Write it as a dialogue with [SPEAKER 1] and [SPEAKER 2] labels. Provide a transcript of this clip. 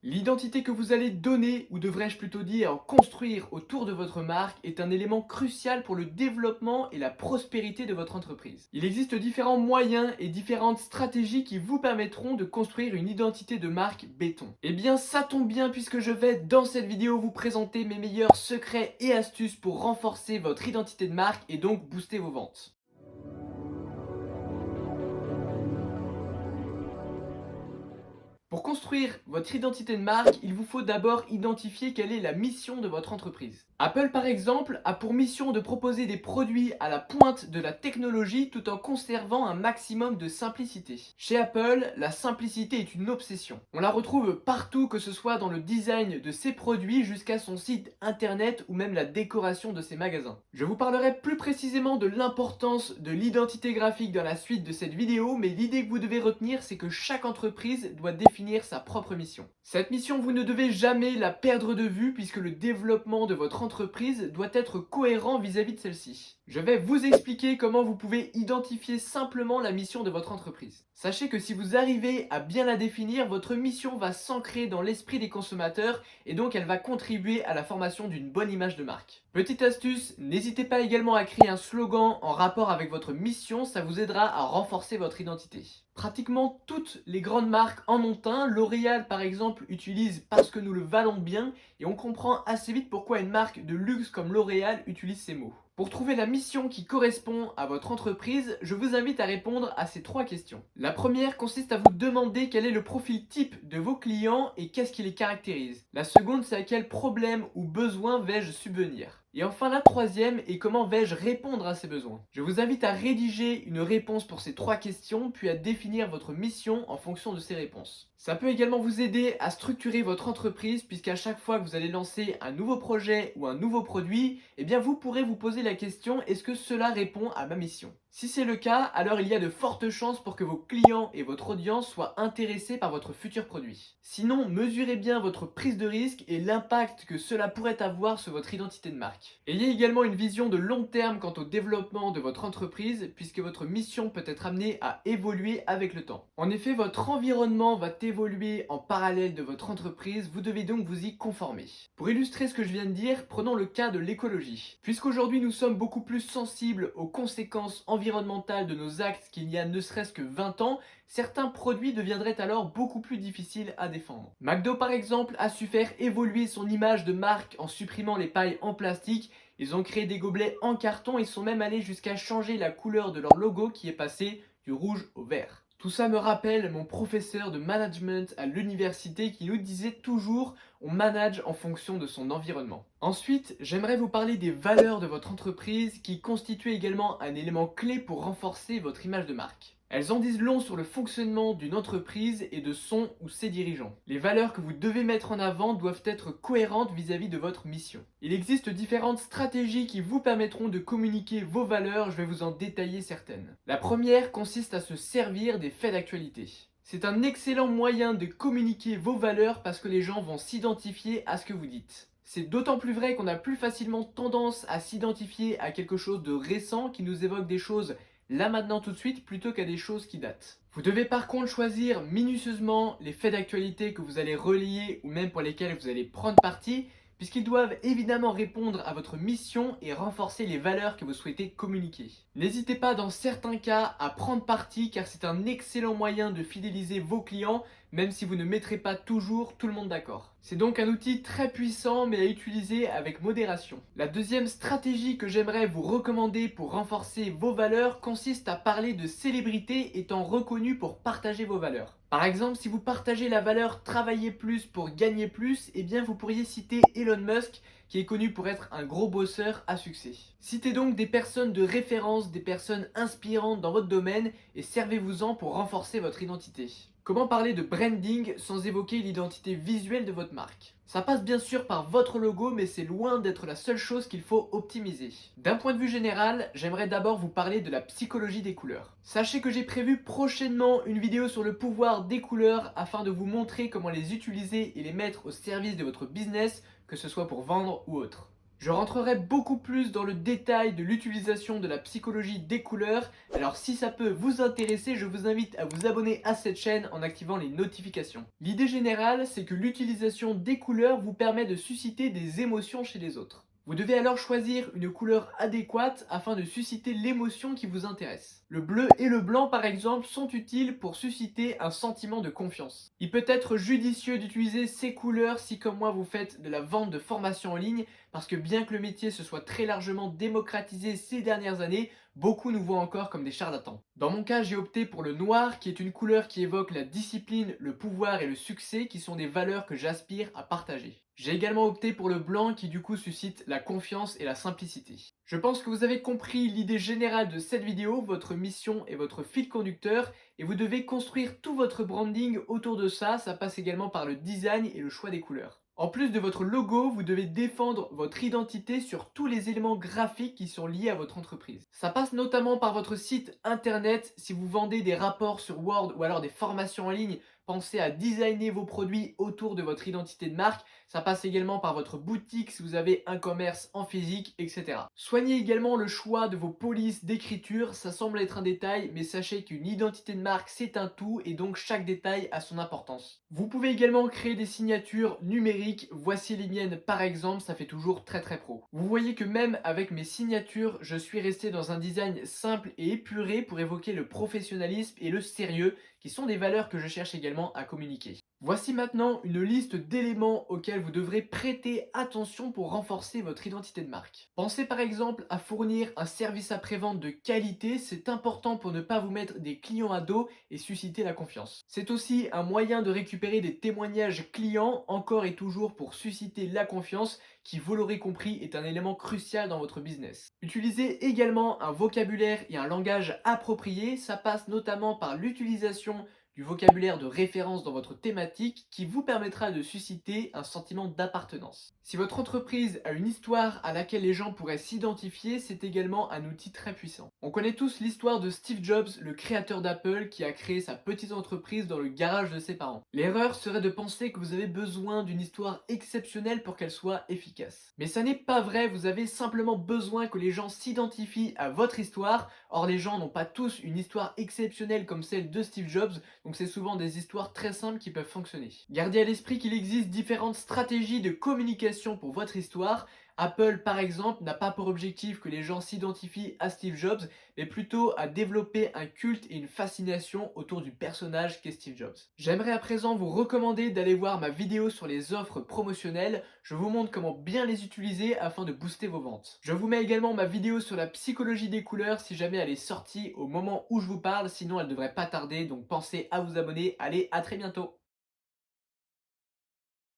[SPEAKER 1] L'identité que vous allez donner, ou devrais-je plutôt dire construire autour de votre marque, est un élément crucial pour le développement et la prospérité de votre entreprise. Il existe différents moyens et différentes stratégies qui vous permettront de construire une identité de marque béton. Eh bien ça tombe bien puisque je vais dans cette vidéo vous présenter mes meilleurs secrets et astuces pour renforcer votre identité de marque et donc booster vos ventes. Pour construire votre identité de marque, il vous faut d'abord identifier quelle est la mission de votre entreprise. Apple, par exemple, a pour mission de proposer des produits à la pointe de la technologie tout en conservant un maximum de simplicité. Chez Apple, la simplicité est une obsession. On la retrouve partout, que ce soit dans le design de ses produits jusqu'à son site internet ou même la décoration de ses magasins. Je vous parlerai plus précisément de l'importance de l'identité graphique dans la suite de cette vidéo, mais l'idée que vous devez retenir, c'est que chaque entreprise doit définir sa propre mission. Cette mission, vous ne devez jamais la perdre de vue puisque le développement de votre entreprise doit être cohérent vis-à-vis de celle-ci. Je vais vous expliquer comment vous pouvez identifier simplement la mission de votre entreprise. Sachez que si vous arrivez à bien la définir, votre mission va s'ancrer dans l'esprit des consommateurs et donc elle va contribuer à la formation d'une bonne image de marque. Petite astuce, n'hésitez pas également à créer un slogan en rapport avec votre mission, ça vous aidera à renforcer votre identité. Pratiquement toutes les grandes marques en ont un. L'Oréal par exemple utilise "parce que nous le valons bien" et on comprend assez vite pourquoi une marque de luxe comme L'Oréal utilise ces mots. Pour trouver la mission qui correspond à votre entreprise, je vous invite à répondre à ces trois questions. La première consiste à vous demander quel est le profil type de vos clients et qu'est-ce qui les caractérise. La seconde, c'est à quel problème ou besoin vais-je subvenir. Et enfin la troisième est comment vais-je répondre à ces besoins. Je vous invite à rédiger une réponse pour ces trois questions, puis à définir votre mission en fonction de ces réponses. Ça peut également vous aider à structurer votre entreprise puisqu'à chaque fois que vous allez lancer un nouveau projet ou un nouveau produit, eh bien vous pourrez vous poser la question: est-ce que cela répond à ma mission? Si c'est le cas, alors il y a de fortes chances pour que vos clients et votre audience soient intéressés par votre futur produit. Sinon, mesurez bien votre prise de risque et l'impact que cela pourrait avoir sur votre identité de marque. Ayez également une vision de long terme quant au développement de votre entreprise puisque votre mission peut être amenée à évoluer avec le temps. En effet, votre environnement va évoluer en parallèle de votre entreprise, vous devez donc vous y conformer. Pour illustrer ce que je viens de dire, prenons le cas de l'écologie. Puisqu'aujourd'hui nous sommes beaucoup plus sensibles aux conséquences environnementales de nos actes qu'il y a ne serait-ce que 20 ans, certains produits deviendraient alors beaucoup plus difficiles à défendre. McDo par exemple a su faire évoluer son image de marque en supprimant les pailles en plastique. Ils ont créé des gobelets en carton et sont même allés jusqu'à changer la couleur de leur logo qui est passé du rouge au vert. Tout ça me rappelle mon professeur de management à l'université qui nous disait toujours: on manage en fonction de son environnement. Ensuite, j'aimerais vous parler des valeurs de votre entreprise qui constituent également un élément clé pour renforcer votre image de marque. Elles en disent long sur le fonctionnement d'une entreprise et de son ou ses dirigeants. Les valeurs que vous devez mettre en avant doivent être cohérentes vis-à-vis de votre mission. Il existe différentes stratégies qui vous permettront de communiquer vos valeurs, je vais vous en détailler certaines. La première consiste à se servir des faits d'actualité. C'est un excellent moyen de communiquer vos valeurs parce que les gens vont s'identifier à ce que vous dites. C'est d'autant plus vrai qu'on a plus facilement tendance à s'identifier à quelque chose de récent qui nous évoque des choses là maintenant tout de suite plutôt qu'à des choses qui datent. Vous devez par contre choisir minutieusement les faits d'actualité que vous allez relayer ou même pour lesquels vous allez prendre parti, puisqu'ils doivent évidemment répondre à votre mission et renforcer les valeurs que vous souhaitez communiquer. N'hésitez pas dans certains cas à prendre parti car c'est un excellent moyen de fidéliser vos clients, même si vous ne mettrez pas toujours tout le monde d'accord. C'est donc un outil très puissant mais à utiliser avec modération. La deuxième stratégie que j'aimerais vous recommander pour renforcer vos valeurs consiste à parler de célébrités étant reconnues pour partager vos valeurs. Par exemple, si vous partagez la valeur travailler plus pour gagner plus, eh bien vous pourriez citer Elon Musk qui est connu pour être un gros bosseur à succès. Citez donc des personnes de référence, des personnes inspirantes dans votre domaine et servez-vous-en pour renforcer votre identité. Comment parler de branding sans évoquer l'identité visuelle de votre marque? Ça passe bien sûr par votre logo, mais c'est loin d'être la seule chose qu'il faut optimiser. D'un point de vue général, j'aimerais d'abord vous parler de la psychologie des couleurs. Sachez que j'ai prévu prochainement une vidéo sur le pouvoir des couleurs afin de vous montrer comment les utiliser et les mettre au service de votre business, que ce soit pour vendre ou autre. Je rentrerai beaucoup plus dans le détail de l'utilisation de la psychologie des couleurs, alors si ça peut vous intéresser, je vous invite à vous abonner à cette chaîne en activant les notifications. L'idée générale, c'est que l'utilisation des couleurs vous permet de susciter des émotions chez les autres. Vous devez alors choisir une couleur adéquate afin de susciter l'émotion qui vous intéresse. Le bleu et le blanc par exemple sont utiles pour susciter un sentiment de confiance. Il peut être judicieux d'utiliser ces couleurs si comme moi vous faites de la vente de formation en ligne, parce que bien que le métier se soit très largement démocratisé ces dernières années, beaucoup nous voient encore comme des charlatans. Dans mon cas, j'ai opté pour le noir qui est une couleur qui évoque la discipline, le pouvoir et le succès qui sont des valeurs que j'aspire à partager. J'ai également opté pour le blanc qui du coup suscite la confiance et la simplicité. Je pense que vous avez compris l'idée générale de cette vidéo, votre mission et votre fil conducteur, et vous devez construire tout votre branding autour de ça, ça passe également par le design et le choix des couleurs. En plus de votre logo, vous devez défendre votre identité sur tous les éléments graphiques qui sont liés à votre entreprise. Ça passe notamment par votre site internet. Si vous vendez des rapports sur Word ou alors des formations en ligne, pensez à designer vos produits autour de votre identité de marque. Ça passe également par votre boutique si vous avez un commerce en physique, etc. Soignez également le choix de vos polices d'écriture. Ça semble être un détail, mais sachez qu'une identité de marque, c'est un tout et donc chaque détail a son importance. Vous pouvez également créer des signatures numériques. Voici les miennes par exemple, ça fait toujours très pro. Vous voyez que même avec mes signatures, je suis resté dans un design simple et épuré pour évoquer le professionnalisme et le sérieux, qui sont des valeurs que je cherche également à communiquer. Voici maintenant une liste d'éléments auxquels vous devrez prêter attention pour renforcer votre identité de marque. Pensez par exemple à fournir un service après-vente de qualité, c'est important pour ne pas vous mettre des clients à dos et susciter la confiance. C'est aussi un moyen de récupérer des témoignages clients, encore et toujours pour susciter la confiance, qui, vous l'aurez compris, est un élément crucial dans votre business. Utilisez également un vocabulaire et un langage approprié, ça passe notamment par l'utilisation du vocabulaire de référence dans votre thématique qui vous permettra de susciter un sentiment d'appartenance. Si votre entreprise a une histoire à laquelle les gens pourraient s'identifier, c'est également un outil très puissant. On connaît tous l'histoire de Steve Jobs, le créateur d'Apple, qui a créé sa petite entreprise dans le garage de ses parents. L'erreur serait de penser que vous avez besoin d'une histoire exceptionnelle pour qu'elle soit efficace. Mais ça n'est pas vrai, vous avez simplement besoin que les gens s'identifient à votre histoire. Or, les gens n'ont pas tous une histoire exceptionnelle comme celle de Steve Jobs, donc c'est souvent des histoires très simples qui peuvent fonctionner. Gardez à l'esprit qu'il existe différentes stratégies de communication pour votre histoire. Apple, par exemple, n'a pas pour objectif que les gens s'identifient à Steve Jobs, mais plutôt à développer un culte et une fascination autour du personnage qu'est Steve Jobs. J'aimerais à présent vous recommander d'aller voir ma vidéo sur les offres promotionnelles. Je vous montre comment bien les utiliser afin de booster vos ventes. Je vous mets également ma vidéo sur la psychologie des couleurs si jamais elle est sortie au moment où je vous parle, sinon elle devrait pas tarder, donc pensez à vous abonner. Allez, à très bientôt!